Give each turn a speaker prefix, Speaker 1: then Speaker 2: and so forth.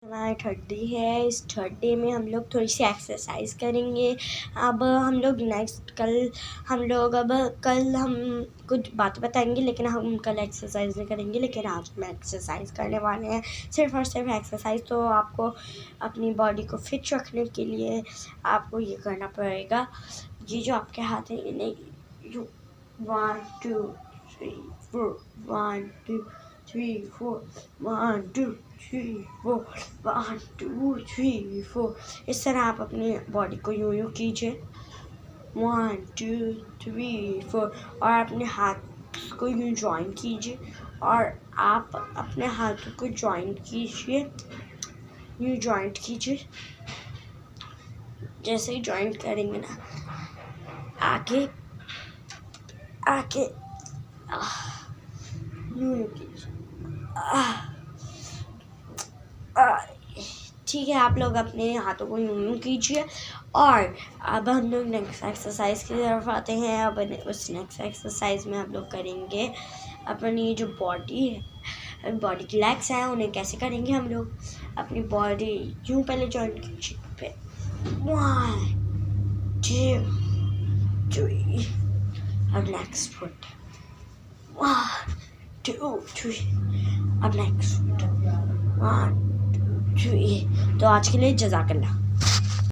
Speaker 1: हमारा third day है। इस थर्ड डे में हम लोग थोड़ी सी एक्सरसाइज करेंगे। अब हम लोग कल हम कुछ बातें बताएंगे, लेकिन हम कल एक्सरसाइज नहीं करेंगे। लेकिन आज हम एक्सरसाइज करने वाले हैं, सिर्फ और सिर्फ एक्सरसाइज। तो आपको अपनी बॉडी को फिट रखने के लिए आपको ये करना पड़ेगा। ये जो आपके हाथ है इन्हें 1 2 3 4 1 2 3 4 1 2 3 4 1 2 3 4। इस तरह आप अपनी बॉडी को यूं कीजिए 1 2 3 4 और अपने हाथ को यूं जॉइन कीजिए और आप अपने हाथों को जॉइन कीजिए, यूं जॉइंट कीजिए। जैसे ही जॉइंट करेंगे ना, आगे आगे यूं कीजिए। ठीक है, आप लोग अपने हाथों को यूं कीजिए। और अब हम लोग नेक्स्ट एक्सरसाइज की तरफ आते हैं। अब उस नेक्स्ट एक्सरसाइज में हम लोग करेंगे अपनी जो बॉडी है, बॉडी की लेग्स हैं उन्हें कैसे करेंगे। हम लोग अपनी बॉडी यूं पहले जॉइंट कीजिए, फिर 1 2 3। अब नेक्स्ट फुट 1 2 3। अब नेक्स्ट फुट 1 2 3। तो आज के लिए जज़ाकल्लाह।